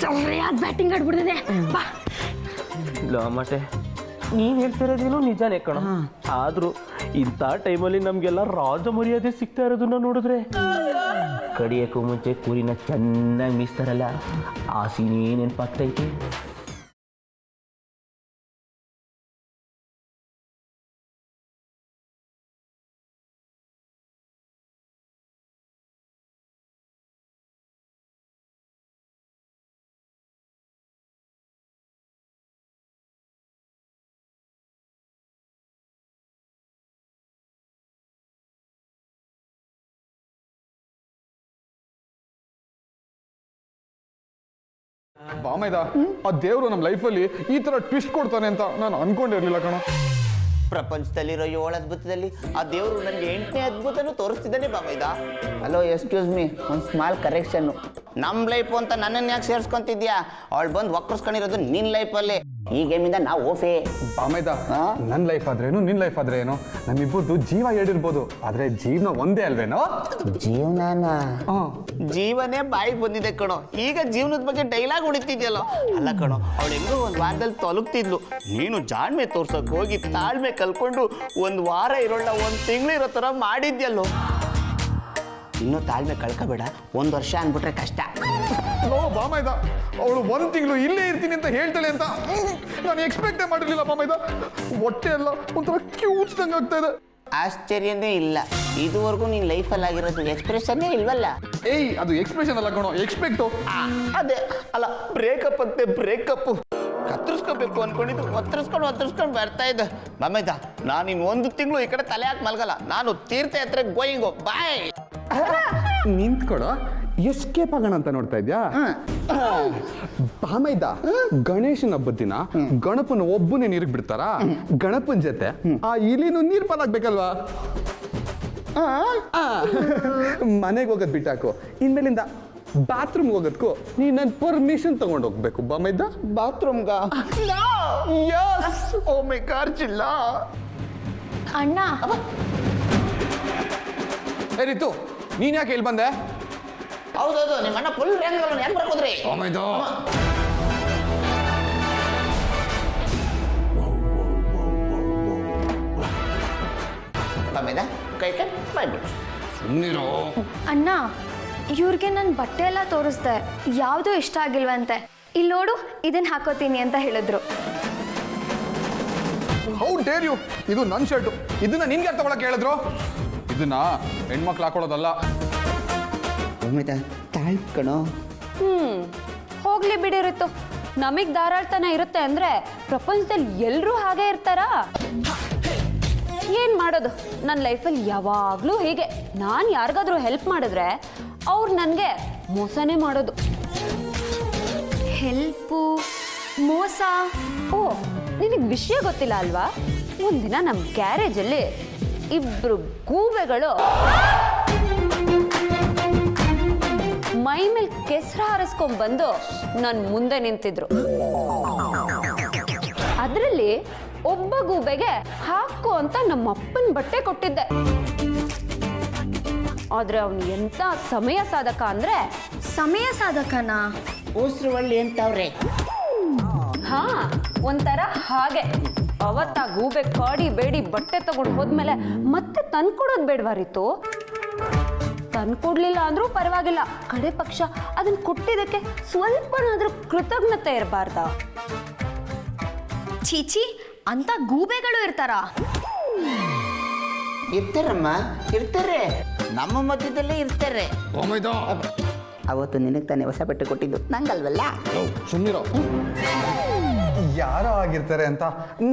Speaker 7: ಸರಿಯಾದ ಬ್ಯಾಟಿಂಗ್ ಆಡ್ಬಿಡ್ತದೆ. ಬಾ
Speaker 8: ಇಲ್ಲ ಮತ್ತೆ ನೀನು ಹೇಳ್ತಿರೋದೇನು ನಿಜಾನೇ ಕಣ. ಆದರೂ ಇಂಥ ಟೈಮಲ್ಲಿ ನಮಗೆಲ್ಲ ರಾಜ ಮರ್ಯಾದೆ ಸಿಗ್ತಾ ಇರೋದನ್ನ ನೋಡಿದ್ರೆ, ಕಡಿಯೋಕ್ಕೂ ಮುಂಚೆ ಕುರಿನ ಚೆನ್ನಾಗಿ ಮೀಸ್ತಾರಲ್ಲ, ಆ ಸೀನ್ ಏನು ನೆನಪಾಗ್ತೈತಿ?
Speaker 5: ಬಾಮೈದ, ಆ ದೇವ್ರು ನಮ್ಮ ಲೈಫಲ್ಲಿ ಈ ತರ ಟ್ವಿಸ್ಟ್ ಕೊಡ್ತಾನೆ ಅಂತ ನಾನು ಅನ್ಕೊಂಡಿರ್ಲಿಲ್ಲ ಕಣ.
Speaker 11: ಪ್ರಪಂಚದಲ್ಲಿರೋ 7 ಅದ್ಭುತದಲ್ಲಿ ಆ ದೇವರು ನನಗೆ 8ನೇ ಅದ್ಭುತನೂ ತೋರಿಸ್ತಿದ್ದಾನೆ ಬಾಮೈದ. ಹಲೋ, ಎಕ್ಸ್ಕ್ಯೂಸ್ ಮೀ, ಒಂದು ಸ್ಮಾಲ್ ಕರೆಕ್ಷನ್ನು. ನಮ್ಮ ಲೈಫು ಅಂತ ನನ್ನನ್ನು ಯಾಕೆ ಸೇರಿಸ್ಕೊಂತಿದ್ಯಾ? ಅವಳು ಬಂದು ಒಕ್ಕರ್ಸ್ಕೊಂಡಿರೋದು ನಿನ್ನ ಲೈಫಲ್ಲಿ. ಈ ಗೇಮಿಂದ ನಾವು ಓಫೇ.
Speaker 5: ಬಾಮೈದ ನನ್ನ ಲೈಫ್ ಆದ್ರೇನು ನಿನ್ನ ಲೈಫ್ ಆದ್ರೆ ಏನು, ನಮ್ಮಿಬ್ಬರದು ಜೀವ ಹೇಳಿರ್ಬೋದು ಆದ್ರೆ ಜೀವನ ಒಂದೇ ಅಲ್ವೇನೋ?
Speaker 11: ಜೀವನ ಜೀವನೇ ಬಾಯಿಗೆ ಬಂದಿದೆ ಕಣೋ. ಈಗ ಜೀವನದ ಬಗ್ಗೆ ಡೈಲಾಗ್ ಹೊಡಿತಿದ್ಯಲ್ಲೋ. ಅಲ್ಲ ಕಣೋ, ಅವಳು ಹೆಂಗೋ ಒಂದು ವಾರದಲ್ಲಿ ತೊಲಗ್ತಿದ್ಲು. ನೀನು ಜಾಣ್ಮೆ ತೋರ್ಸಕ್ ಹೋಗಿ ತಾಳ್ಮೆ ಕಲ್ಕೊಂಡು ಒಂದು ವಾರ ಇರೋಳ, ಒಂದು ತಿಂಗಳು ಇರೋ ಥರ ಮಾಡಿದ್ಯಲ್ಲೋ. ಇನ್ನೂ ತಾಳ್ಮೆ ಕಳ್ಕೊಬೇಡ, 1 ವರ್ಷ ಅಂದ್ಬಿಟ್ರೆ ಕಷ್ಟ.
Speaker 5: ನೋ ಬಾಮೈದ, ಅವಳು 1 ತಿಂಗಳು ಇಲ್ಲೇ ಇರ್ತೀನಿ ಅಂತ ಹೇಳ್ತಾಳೆ ಅಂತ ನಾನು ಎಕ್ಸ್ಪೆಕ್ಟೇ ಮಾಡಿರ್ಲಿಲ್ಲ ಬಾಮೈದ. ಹೊಟ್ಟೆ ಎಲ್ಲ ಒಂಥರ ಕ್ಯೂಚ್ದಂಗೆ ಆಗ್ತಾ ಇದೆ.
Speaker 11: ಆಶ್ಚರ್ಯನೇ ಇಲ್ಲ, ಇದುವರೆಗೂ ನಿನ್ನ ಲೈಫಲ್ಲಿ ಆಗಿರೋದು ಎಕ್ಸ್ಪ್ರೆಷನ್ನೇ ಇಲ್ವಲ್ಲ.
Speaker 5: ಏಯ್, ಅದು ಎಕ್ಸ್ಪ್ರೆಷನ್ ಅಲ್ಲ ಕಣೋ, ಎಕ್ಸ್ಪೆಕ್ಟು.
Speaker 11: ಅದೇ ಅಲ್ಲ, ಬ್ರೇಕಪ್ ಅಂತೆ ಬ್ರೇಕಪ್. ಕತ್ತರಿಸ್ಕೋಬೇಕು ಅನ್ಕೊಂಡಿದ್ದು ಒತ್ತರಿಸ್ಕೊಂಡು ಬರ್ತಾ ಇದ್ದೆ. ಬಾಮೈದ, ನಾನು ಇನ್ನು 1 ತಿಂಗಳು ಈ ಕಡೆ ತಲೆ ಹಾಕಿ ಮಲ್ಗಲ್ಲ. ನಾನು ತೀರ್ಥಯಾತ್ರೆಗೆ ಗೋಯಿಂಗು. ಬಾಯ್.
Speaker 5: ನಿಂತ್ಕೊಡ, ಎಸ್ಕೇಪ್ ಆಗೋಣ ಅಂತ ನೋಡ್ತಾ ಇದ್ಯಾ? ಬಾಮೈದ, ಗಣೇಶನ ಹಬ್ಬದ ದಿನ ಗಣಪನ ಒಬ್ಬನೇ ನೀರಿಗೆ ಬಿಡ್ತಾರ? ಗಣಪನ ಜೊತೆ ಆ ಇಲಿನೂ ನೀರ್ ಪಾಲಾಗ್ಬೇಕಲ್ವಾ? ಮನೆಗೆ ಹೋಗೋದ್ ಬಿಟ್ಟಾಕು, ಇನ್ಮೇಲಿಂದ ಬಾತ್ರೂಮ್ಗೆ ಹೋಗೋದಕ್ಕೂ ನೀನು ನನ್ನ ಪರ್ಮಿಷನ್ ತಗೊಂಡು ಹೋಗ್ಬೇಕು ಬಾಮೈದ.
Speaker 11: ಬಾತ್ರೂಮ್ಗ? ಓ ಮೈ ಗಾಡ್ ಚಿಲ್ಲ.
Speaker 3: ಅಣ್ಣ,
Speaker 5: ಏ ರೀತು, ನೀನ್ ಯಾಕೆ ಇಲ್ಲಿ ಬಂದೆ?
Speaker 11: ಹೌದೌದು, ನಿಮ್ಮ ಅಣ್ಣ ಫುಲ್ ರ್ಯಾಂಕ್ ಹೆಂಗ್ ಬರ್ಕೋದ್ರಿ?
Speaker 5: ಬಾಮೈದ,
Speaker 11: ಬಾಮೈದ, ಕೈ ಬಾಯ್ಬಿಡು.
Speaker 5: ಸುಮ್ಮನಿರೋ.
Speaker 3: ಅಣ್ಣ, ಇವ್ರಿಗೆ ನನ್ನ ಬಟ್ಟೆ ಎಲ್ಲ ತೋರಿಸ್ದೆ, ಯಾವುದೂ ಇಷ್ಟ ಆಗಿಲ್ವಂತೆ. ಇಲ್ಲಿ ನೋಡು, ಇದನ್ನ ಹಾಕೋತೀನಿ ಅಂತ ಹೇಳಿದ್ರು.
Speaker 5: ಹೌ ಡೇರ್ ಯು, ಇದು ನನ್ನ ಶರ್ಟು, ಇದನ್ನ ನಿನ್ಗೆ ಯಾರು ತಗೊಳಕ್ ಹೇಳಿದ್ರು? ಇದನ್ನ ಹೆಣ್ಮಕ್ಳು ಹಾಕೊಳ್ಳೋದಲ್ಲ.
Speaker 11: ಬಾಮೈದ, ತಾಳ್ಕಣೋ.
Speaker 4: ಹೋಗ್ಲಿ ಬಿಡಿರುತ್ತು. ನಮಗ್ ಧಾರಾಳ್ತನ ಇರುತ್ತೆ ಅಂದ್ರೆ ಪ್ರಪಂಚದಲ್ಲಿ ಎಲ್ಲರೂ ಹಾಗೆ ಇರ್ತಾರಾ? ಏನ್ ಮಾಡೋದು, ನನ್ನ ಲೈಫಲ್ಲಿ ಯಾವಾಗ್ಲೂ ಹೀಗೆ. ನಾನು ಯಾರಿಗಾದ್ರೂ ಹೆಲ್ಪ್ ಮಾಡಿದ್ರೆ ಅವ್ರು ನನಗೆ ಮೋಸನೇ ಮಾಡೋದು.
Speaker 3: ಹೆಲ್ಪು, ಮೋಸ?
Speaker 4: ಓ, ನಿನಗೆ ವಿಷಯ ಗೊತ್ತಿಲ್ಲ ಅಲ್ವಾ? ಒಂದಿನ ನಮ್ಮ ಗ್ಯಾರೇಜಲ್ಲಿ 2 ಗೂಬೆಗಳು ಮೈ ಮೇಲೆ ಕೆಸರು ಹಾರಿಸ್ಕೊಂಡ್ ಬಂದು ನನ್ನ ಮುಂದೆ ನಿಂತಿದ್ರು. ಅದರಲ್ಲಿ ಒಬ್ಬ ಗೂಬೆಗೆ ಹಾಕು ಅಂತ ನಮ್ಮ ಅಪ್ಪನ ಬಟ್ಟೆ ಕೊಟ್ಟಿದ್ದೆ. ಆದ್ರೆ ಅವನು ಎಂತ ಸಮಯ ಸಾಧಕ ಅಂದ್ರೆ,
Speaker 3: ಸಮಯ ಸಾಧಕನಾ?
Speaker 11: ಉಸ್ರು ಒಳ್ಳೆ ಅಂತವ್ರೆ.
Speaker 4: ಹಾ, ಒಂಥರ ಹಾಗೆ. ಅವತ್ತ ಗೂಬೆ ಕಾಡಿ ಬೇಡಿ ಬಟ್ಟೆ ತಗೊಂಡು ಹೋದ್ಮೇಲೆ ಮತ್ತೆ ತಂದ್ಕೊಡೋದು ಬೇಡವಾರಿತ್ತು. ತಂದ್ಕೊಡ್ಲಿಲ್ಲ ಅಂದ್ರೂ ಪರವಾಗಿಲ್ಲ, ಕಡೆ ಪಕ್ಷ ಅದನ್ನ ಕೊಟ್ಟಿದ್ದಕ್ಕೆ ಸ್ವಲ್ಪನಾದ್ರೂ ಕೃತಜ್ಞತೆ ಇರಬಾರ್ದ?
Speaker 3: ಚೀಚಿ, ಅಂತ ಗೂಬೆಗಳು ಇರ್ತಾರಾ?
Speaker 11: ಇರ್ತಾರಮ್ಮ, ಇರ್ತಾರೆ. ನಮ್ಮ ಮಧ್ಯದಲ್ಲೇ ಇರ್ತಾರೆ.
Speaker 5: ಬಾಮೈದ,
Speaker 11: ಅವತ್ತು ನಿನಗೆ ತಾನೇ ಹೊಸ ಬಟ್ಟೆ ಕೊಟ್ಟಿದ್ದು, ನಂಗಲ್ವಲ್ಲ?
Speaker 5: ಸುಮ್ಮನಿರೋ. ಯಾರೋ ಆಗಿರ್ತಾರೆ ಅಂತ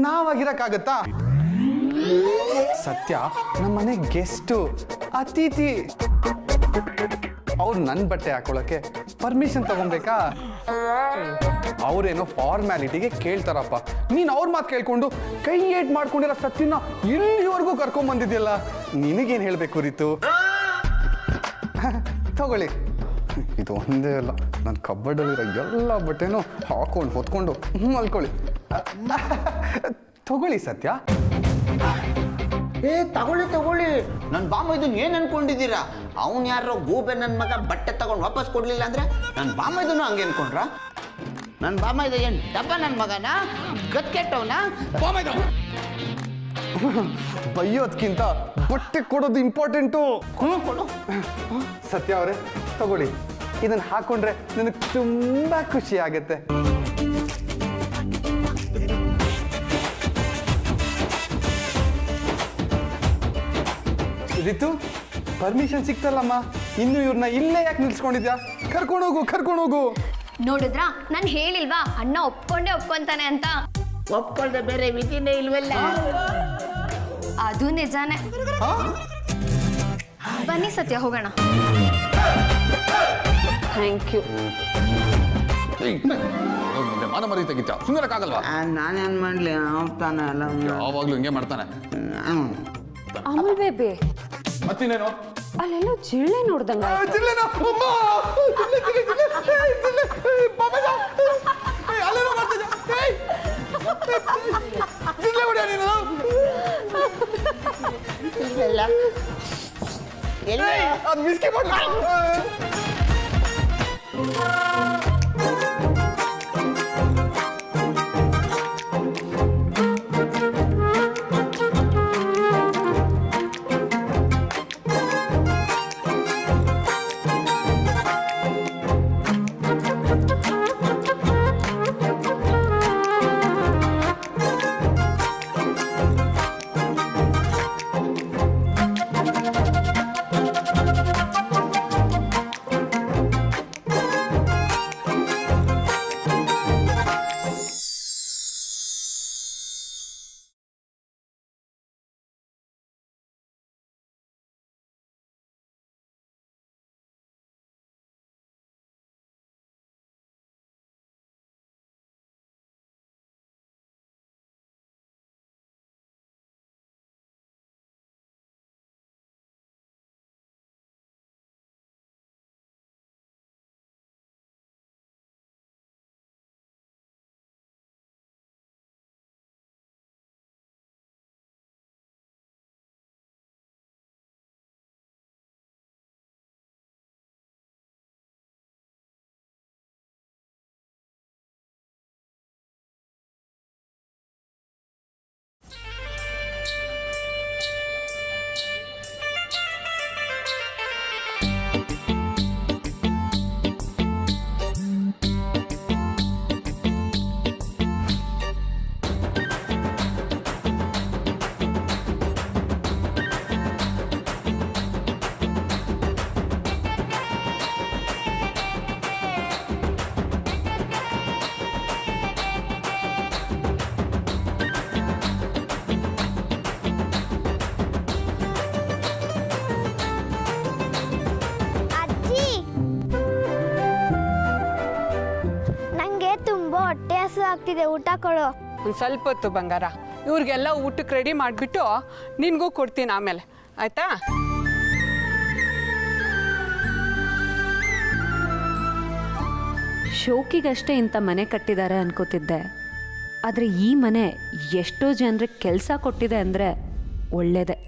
Speaker 5: ನಾವಾಗಿರಕ್ಕಾಗತ್ತಾ? ಸತ್ಯ ನಮ್ಮ ಮನೆ ಗೆಸ್ಟು, ಅತಿಥಿ. ಅವ್ರು ನನ್ನ ಬಟ್ಟೆ ಹಾಕೊಳ್ಳೋಕೆ ಪರ್ಮಿಷನ್ ತಗೊಬೇಕಾ? ಅವ್ರೇನೋ ಫಾರ್ಮ್ಯಾಲಿಟಿಗೆ ಕೇಳ್ತಾರಪ್ಪ. ನೀನು ಅವ್ರ ಮಾತು ಕೇಳ್ಕೊಂಡು ಕೈ ಏಟ್ ಮಾಡ್ಕೊಂಡಿರೋ ಸತ್ಯನ ಇಲ್ಲಿವರೆಗೂ ಕರ್ಕೊಂಡ್ ಬಂದಿದ್ಯಲ್ಲ, ನಿನಗೇನು ಹೇಳಬೇಕು ರೀತು? ತಗೊಳ್ಳಿ, ಇದು ಒಂದೇ ಅಲ್ಲ, ನನ್ನ ಕಬ್ಬರ್ಡಲ್ಲಿರೋ ಎಲ್ಲ ಬಟ್ಟೆನೂ ಹಾಕೊಂಡು ಹೊತ್ಕೊಂಡು ಮಲ್ಕೊಳ್ಳಿ. ತಗೊಳ್ಳಿ ಸತ್ಯ.
Speaker 11: ಏ ತಗೊಳ್ಳಿ. ನನ್ನ ಬಾಮೈದನ್ ಏನ್ ಅನ್ಕೊಂಡಿದ್ದೀರಾ? ಅವನ್ ಯಾರೋ ಗೂಬೆ ನನ್ನ ಮಗ ಬಟ್ಟೆ ತಗೊಂಡು ವಾಪಸ್ ಕೊಡ್ಲಿಲ್ಲ ಅಂದ್ರೆ ನನ್ನ ಬಾಮೈದನು ಹಂಗೆ ಅನ್ಕೊಂಡ್ರ? ನನ್ನ ಬಾಮೈದ ಏನ್ ಡಬ್ಬ ನನ್ನ ಮಗನ? ಗತ್ಕೆಟ್ಟವನ?
Speaker 5: ಬಾಮೈದ, ಬೈಯೋದ್ಕಿಂತ ಬಟ್ಟೆ ಕೊಡೋದು ಇಂಪಾರ್ಟೆಂಟು.
Speaker 11: ಕೊಡು.
Speaker 5: ಸತ್ಯ ಅವರೇ, ತಗೊಳ್ಳಿ. ಇದನ್ನ ಹಾಕೊಂಡ್ರೆ ನನಗೆ ತುಂಬಾ ಖುಷಿ ಆಗತ್ತೆ. ರಿತು, ಪರ್ಮಿಷನ್ ಸಿಕ್ತಲ್ಲಮ್ಮ, ಇನ್ನು ಇವ್ರನ್ನ ಇಲ್ಲೇ ಯಾಕೆ ನಿಲ್ಸ್ಕೊಂಡಿದ್ಯಾ? ಕರ್ಕೊಂಡೋಗು.
Speaker 3: ನೋಡಿದ್ರಾ, ನಾನು ಹೇಳಿಲ್ವಾ ಅಣ್ಣ ಒಪ್ಕೊಂತಾನೆ ಅಂತ?
Speaker 11: ಒಪ್ಕೊಳ್ದೆ ಬೇರೆ ವಿಧಿನೇ ಇಲ್ವಲ್ಲ.
Speaker 3: ಅದು ನಿಜಾನೇ. ಬನ್ನಿ ಸತ್ಯ, ಹೋಗೋಣ.
Speaker 4: Thank you.
Speaker 5: ಮಾನ ಮರಿ ತೆಗಿತ ಸುಂದರಕ್ಕಾಗಲ್ವಾ?
Speaker 11: ನಾನೇನ್ ಮಾಡ್ಲಿ, ತಾನೆ ಅಲ್ಲ,
Speaker 5: ಯಾವಾಗ್ಲೂ ಹಿಂಗೆ ಮಾಡ್ತಾನೆ.
Speaker 4: ಅಮಲ್ ಬೇಬಿ,
Speaker 5: ಮತ್ತಿನ್ನೇನು?
Speaker 4: ಅಲ್ಲೆಲ್ಲೋ ಜಿಳ್ಳೆ ನೋಡ್ದಂಗ.
Speaker 5: ಜಿಗ್ಲೆ ಹೊಡ್ಯಾ ನೀನು
Speaker 11: ಎಲ್ಲ
Speaker 5: ಅದು ಮಿಸ್ಕಿ ಮಾಡಿ
Speaker 3: ಆಗ್ತಿದೆ, ಊಟ ಕೊಡು.
Speaker 10: ಒಂದು ಸ್ವಲ್ಪ ಹೊತ್ತು ಬಂಗಾರ, ಇವ್ರಿಗೆಲ್ಲ ಊಟಕ್ಕೆ ರೆಡಿ ಮಾಡಿಬಿಟ್ಟು ನಿನಗೂ ಕೊಡ್ತೀನಿ ಆಮೇಲೆ, ಆಯ್ತಾ?
Speaker 4: ಶೋಕಿಗಷ್ಟೇ ಇಂಥ ಮನೆ ಕಟ್ಟಿದ್ದಾರೆ ಅನ್ಕೋತಿದ್ದೆ, ಆದರೆ ಈ ಮನೆ ಎಷ್ಟೋ ಜನರಿಗೆ ಕೆಲಸ ಕೊಟ್ಟಿದೆ ಅಂದರೆ ಒಳ್ಳೆಯದೇ.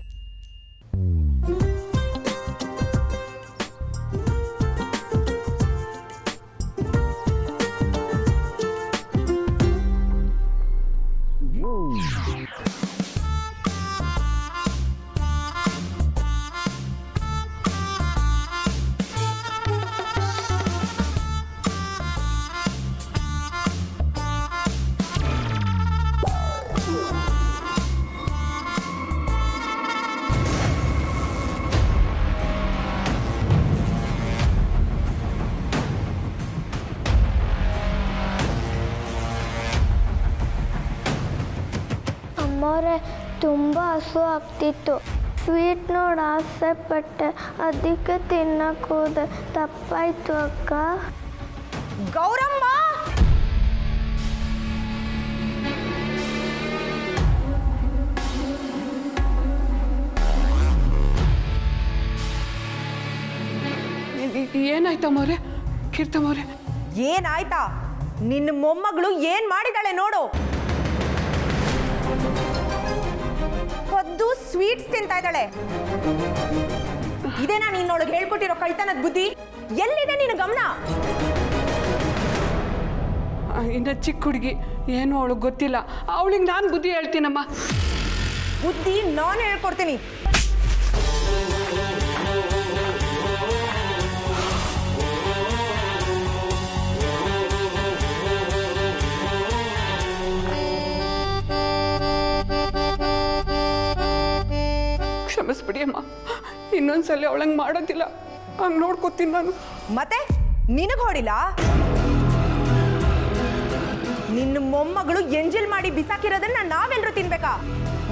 Speaker 3: ಅಮ್ಮೋರೆ, ತುಂಬ ಹಸು ಆಗ್ತಿತ್ತು. ಸ್ವೀಟ್ ನೋಡಿ ಆಸೆ ಪಟ್ಟೆ, ಅದಕ್ಕೆ ತಿನ್ನಕ್ಕೆ ಹೋದೆ. ತಪ್ಪಾಯ್ತು ಅಕ್ಕ.
Speaker 2: ಗೌರಮ್ಮ,
Speaker 10: ಏನಾಯ್ತಮ್ಮವ್ರೆ? ಕೀರ್ತಮ್ಮವ್ರೆ,
Speaker 2: ಏನಾಯ್ತಾ? ನಿನ್ನ ಮೊಮ್ಮಗಳು ಏನ್ ಮಾಡಿದಾಳೆ ನೋಡು. ಕದ್ದು ಸ್ವೀಟ್ಸ್ ತಿಂತಾ ಇದ್ದಾಳೆ. ಇದೇನಾ ನಿನ್ನೊಳಗೆ ಹೇಳ್ಕೊಟ್ಟಿರೋ ಕಳ್ತನದ ಬುದ್ಧಿ? ಎಲ್ಲಿದೆ ನಿನ್ನ ಗಮನ?
Speaker 10: ಇನ್ನ ಚಿಕ್ಕ ಹುಡುಗಿ, ಏನು ಅವಳಿಗೆ ಗೊತ್ತಿಲ್ಲ. ಅವಳಿಗೆ ನಾನು ಬುದ್ಧಿ ಹೇಳ್ತೀನಮ್ಮ.
Speaker 2: ಬುದ್ಧಿ ನಾನು ಹೇಳ್ಕೊಡ್ತೀನಿ.
Speaker 10: ಕ್ಷಮಿಸ್ಬಿಡಿ ಅಮ್ಮ, ಇನ್ನೊಂದ್ಸಲ ಅವಳಂಗೆ ಮಾಡೋದಿಲ್ಲ. ಹಂಗೆ ನೋಡ್ಕೊತೀನಿ ನಾನು.
Speaker 2: ಮತ್ತೆ ನಿನಗೆ ಹೊಡಿಲ್ಲ? ನಿನ್ನ ಮೊಮ್ಮಗಳು ಎಂಜಿಲ್ ಮಾಡಿ ಬಿಸಾಕಿರೋದನ್ನ ನಾವೆಲ್ಲರೂ ತಿನ್ಬೇಕಾ?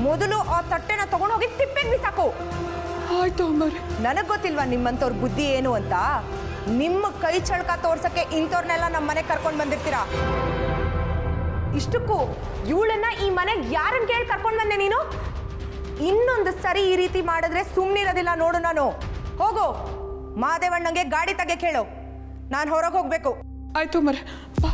Speaker 2: ಮೊದಲು ಆ ತಟ್ಟೆನ ತಗೊಂಡೋಗಿ ತಿಪ್ಪೆಗೆ ಬಿಸಾಕು.
Speaker 10: ಆಯ್ತು ಅಮ್ಮವ್ರೆ.
Speaker 2: ನನಗೆ ಗೊತ್ತಿಲ್ವಾ ನಿಮ್ಮಂಥವ್ರ ಬುದ್ಧಿ ಏನು ಅಂತ? ನಿಮ್ಮ ಕೈ ಚಳಕ ತೋರ್ಸಕ್ಕೆ ಇಂಥವ್ರನ್ನೆಲ್ಲ ನಮ್ಮ ಮನೆಗೆ ಕರ್ಕೊಂಡು ಬಂದಿರ್ತೀರಾ. ಇಷ್ಟಕ್ಕೂ ಇವಳನ್ನ ಈ ಮನೆಗೆ ಯಾರನ್ನ ಕೇಳಿ ಕರ್ಕೊಂಡು ಬಂದೆ ನೀನು? ಇನ್ನೊಂದು ಸರಿ ಈ ರೀತಿ ಮಾಡಿದ್ರೆ ಸುಮ್ಮನಿರೋದಿಲ್ಲ ನೋಡು ನಾನು. ಹೋಗು, ಮಾದೇವಣ್ಣಂಗೆ ಗಾಡಿ ತೆಗೆಯಕ್ಕೆ ಹೇಳು. ನಾನು ಹೊರಗೆ ಹೋಗ್ಬೇಕು.
Speaker 10: ಆಯ್ತು ಮರೆ, ಬಾ.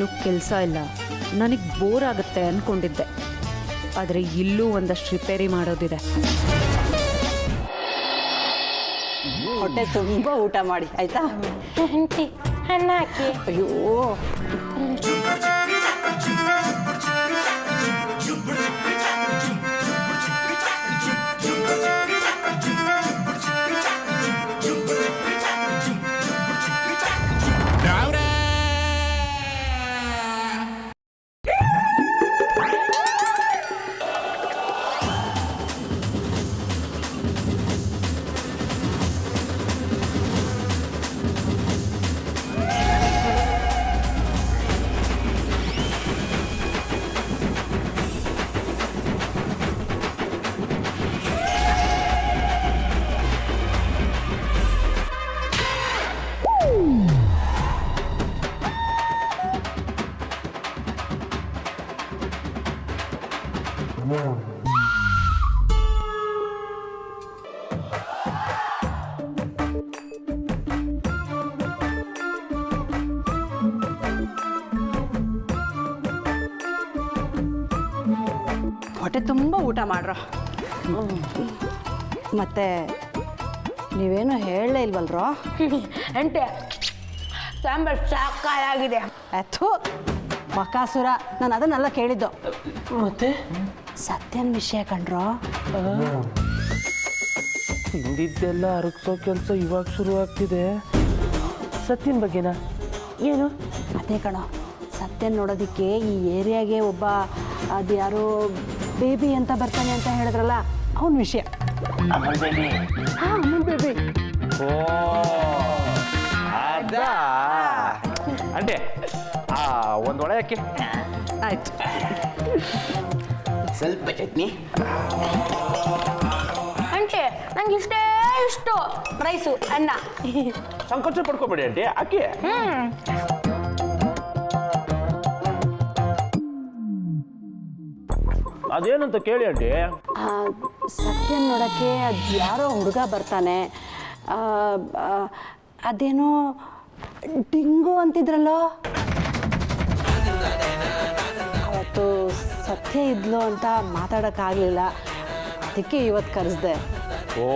Speaker 4: ಏನೂ ಕೆಲಸ ಇಲ್ಲ, ನನಗೆ ಬೋರ್ ಆಗುತ್ತೆ ಅಂದ್ಕೊಂಡಿದ್ದೆ. ಆದರೆ ಇಲ್ಲೂ ಒಂದಷ್ಟು ರಿಪೇರಿ ಮಾಡೋದಿದೆ.
Speaker 10: ಹೊಟ್ಟೆ ತುಂಬ ಊಟ ಮಾಡಿ ಆಯ್ತಾ?
Speaker 7: ಹೆಂಡತಿ ಅನ್ನ ಹಾಕಿ.
Speaker 10: ಅಯ್ಯೋ ಹೊಟ್ಟೆ ತುಂಬ ಊಟ ಮಾಡ್ರ. ಮತ್ತೆ ನೀವೇನು ಹೇಳಲೇ ಇಲ್ವಲ್ರೋ?
Speaker 7: ಹೆಂಡತಿ ಸಾಂಬಾರು ಸಾಕಾಗಿದೆ.
Speaker 10: ಅಥು ಮಕಾಸುರ, ನಾನು ಅದನ್ನೆಲ್ಲ ಕೇಳಿದ್ದು.
Speaker 8: ಮತ್ತೆ
Speaker 10: ಸತ್ಯನ ವಿಷಯ ಕಂಡ್ರೋ?
Speaker 8: ಹಿಂದಿದ್ದೆಲ್ಲ ಅರಗಿಸೋ ಕೆಲಸ ಇವಾಗ ಶುರು ಆಗ್ತಿದೆ. ಸತ್ಯನ ಬಗ್ಗೆನಾ? ಏನು?
Speaker 10: ಅದೇ ಕಣೋ, ಸತ್ಯನ್ ನೋಡೋದಕ್ಕೆ ಈ ಏರಿಯಾಗೆ ಒಬ್ಬ ಅದು ಯಾರೋ ಬೇಬಿ ಅಂತ ಬರ್ತಾನೆ ಅಂತ ಹೇಳಿದ್ರಲ್ಲ, ಅವನ ವಿಷಯ. ಅಮೂಲ್ ಬೇಬಿ.
Speaker 8: ಓ ಅದಾ అంటే ಒಂದು ಒಳೆ ಹಾಕಿ.
Speaker 10: ಆಯ್ತು.
Speaker 11: ಸ್ವಲ್ಪ ಚಟ್ನಿ.
Speaker 7: ಹೆಂಡತಿ ನಂಗೆ ಇಷ್ಟು ರೈಸು ಅನ್ನ.
Speaker 8: ಸಂಕೋಚ ಪಡ್ಕೊಬೇಡಿ ಆಂಟಿ, ಹಾಕಿ. ಅದೇನಂತ ಕೇಳಿ ಆಂಟಿ.
Speaker 10: ಸತ್ಯನ್ ನೋಡೋಕ್ಕೆ ಅದು ಯಾರೋ ಹುಡುಗ ಬರ್ತಾನೆ, ಅದೇನೋ ಡಿಂಗು ಅಂತಿದ್ರಲ್ಲೋ. ಅವತ್ತು ಸತ್ಯ ಇದ್ಲು ಅಂತ ಮಾತಾಡೋಕ್ಕಾಗಲಿಲ್ಲ, ಅದಕ್ಕೆ ಇವತ್ತು ಕರೆಸ್ದೆ.
Speaker 8: ಓ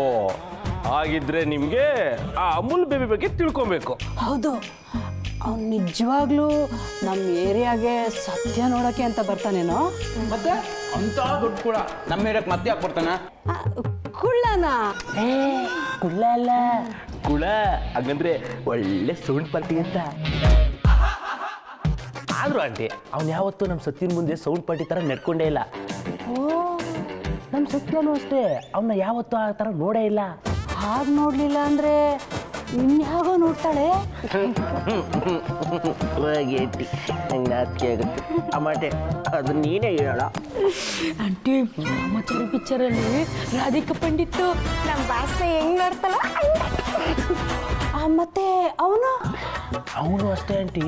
Speaker 8: ಹಾಗಿದ್ರೆ ನಿಮಗೆ ಆ ಅಮೂಲ್ ಬೇಬಿ ಬಗ್ಗೆ ತಿಳ್ಕೊಬೇಕು.
Speaker 10: ಹೌದು, ಅವ್ನು ನಿಜವಾಗ್ಲೂ ನಮ್ಮ ಏರಿಯಾಗೆ ಸತ್ಯ ನೋಡೋಕ್ಕೆ ಅಂತ ಬರ್ತಾನೇನೋ.
Speaker 9: ಮತ್ತೆ ಅಂತ ದೊಡ್ಡ ಕೂಡ ನಮ್ಮ ಏರಿಯಾಕ್ಕೆ ಮತ್ತೆ ಯಾಕೆ ಬರ್ತಾನ?
Speaker 10: ಕುಳ್ಳನಾ?
Speaker 8: ಕುಳ್ಳ ಅಲ್ಲ, ಕುಳ. ಹಂಗಂದ್ರೆ ಒಳ್ಳೆ ಸೌಂಡ್ ಪಾರ್ಟಿ ಅಂತ. ಆದ್ರೂ ಆಂಟಿ ಅವ್ನು ಯಾವತ್ತೂ ನಮ್ಮ ಸತ್ಯನ ಮುಂದೆ ಸೌಂಡ್ ಪಾರ್ಟಿ ಥರ ನಡ್ಕೊಂಡೇ ಇಲ್ಲ.
Speaker 10: ಓ,
Speaker 8: ನಮ್ಮ ಸತ್ಯನೂ ಅಷ್ಟೇ, ಅವನ್ನ ಯಾವತ್ತೂ ಆ ಥರ ನೋಡೇ ಇಲ್ಲ.
Speaker 10: ಹಾಗೆ ನೋಡಲಿಲ್ಲ ಅಂದರೆ ಇನ್ಯಾಗೋ ನೋಡ್ತಾಳೆ.
Speaker 8: ಹೋಗೇಟಿ ನಂಗೆ ನಾಚಿಕೆ ಆಗುತ್ತೆ. ಅಮಾಟೆ ಅದು ನೀನೇ ಹೇಳ.
Speaker 7: ಆಂಟಿ ರಾಮಾಚಾರಿ ಪಿಕ್ಚರಲ್ಲಿ ರಾಧಿಕಾ ಪಂಡಿತ್ತು ನಮ್ಮ ಭಾಷೆ ಹೆಂಗ್ ನೋಡ್ತಾಳ.
Speaker 10: ಮತ್ತೆ
Speaker 8: ಅವನು ಅಷ್ಟೇ ಆಂಟಿ,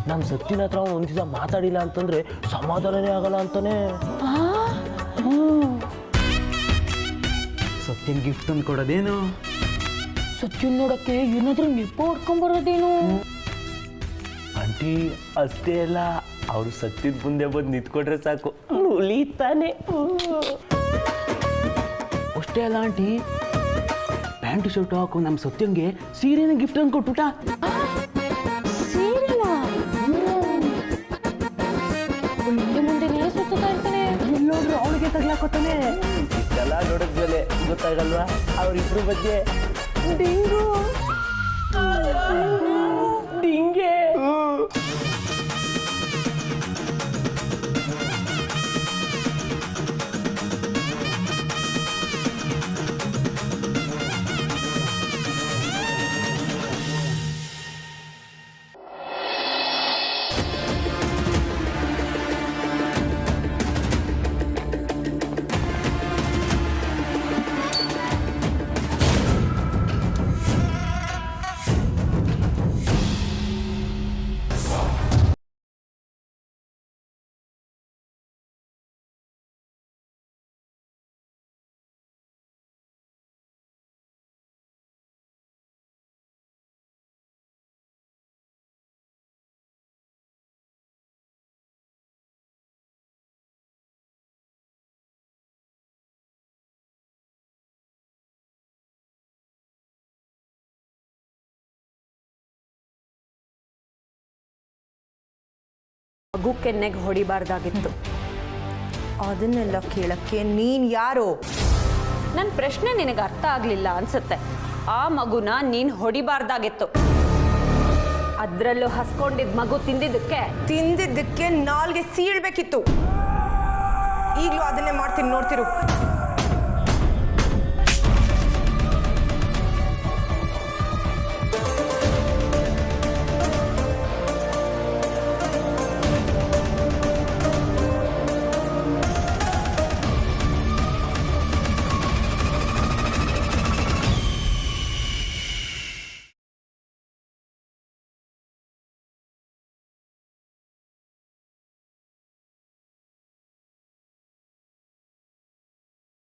Speaker 8: ನಮ್ಮ ಸತ್ಯನ ಹತ್ರ ಅವ್ನು ಒಂದು ದಿವಸ ಮಾತಾಡಿಲ್ಲ ಅಂತಂದ್ರೆ ಸಮಾಧಾನನೇ ಆಗಲ್ಲ ಅಂತಾನೆ.
Speaker 9: ಸತ್ಯನ್ ಗಿಫ್ಟ್ ತಂದು ಕೊಡೋದೇನು?
Speaker 7: ಸತ್ಯನ್ ನೋಡಕ್ಕೆ ಏನಾದ್ರೂ ನೆಪ ಹೊಡ್ಕೊಂಬರೋದೇನು?
Speaker 8: ಆಂಟಿ ಅಷ್ಟೇ ಅಲ್ಲ, ಅವರು ಸತ್ಯದ ಮುಂದೆ ಬಂದು ನಿಂತ್ಕೊಂಡ್ರೆ ಸಾಕು, ಉಳಿತಾನೆ.
Speaker 9: ಅಷ್ಟೇ ಅಲ್ಲ ಆಂಟಿ, ಪ್ಯಾಂಟ್ ಶರ್ಟ್ ಹಾಕು ನಮ್ಮ ಸತ್ಯಂಗೆ ಸೀರೆನ ಗಿಫ್ಟ್ ತಂದು ಕೊಟ್ಬಿಟ್ಟ.
Speaker 7: ಮುಂದೆ ಮುಂದೆನೇ ಸುತ್ತಾ ಇರ್ತಾನೆ.
Speaker 10: ಎಲ್ಲೋದ್ರು ಅವಳಿಗೆ ತಗ್ಲಾಕೋತಾನೆ.
Speaker 8: ಇಷ್ಟೆಲ್ಲ ನೋಡಿದ್ಮೇಲೆ ಗೊತ್ತಾಗಲ್ವಾ ಅವ್ರಿಬ್ರು ಬಗ್ಗೆ?
Speaker 10: ಡಿಂಗು
Speaker 8: ಡಿಂಗೆ.
Speaker 4: ಮಗು ಕೆನ್ನೆಗೆ ಹೊಡಿಬಾರ್ದಾಗಿತ್ತು.
Speaker 12: ಅದನ್ನೆಲ್ಲ ಕೇಳಕ್ಕೆ ನೀನ್ ಯಾರು?
Speaker 4: ನನ್ನ ಪ್ರಶ್ನೆ ನಿನಗೆ ಅರ್ಥ ಆಗ್ಲಿಲ್ಲ ಅನ್ಸುತ್ತೆ. ಆ ಮಗುನ ನೀನ್ ಹೊಡಿಬಾರ್ದಾಗಿತ್ತು. ಅದ್ರಲ್ಲೂ ಹಸ್ಕೊಂಡಿದ್ ಮಗು
Speaker 12: ತಿಂದಿದ್ದಕ್ಕೆ ನಾಲ್ಗೆ ಸೀಳ್ಬೇಕಿತ್ತು. ಈಗಲೂ ಅದನ್ನೇ ಮಾಡ್ತೀನಿ, ನೋಡ್ತಿರು.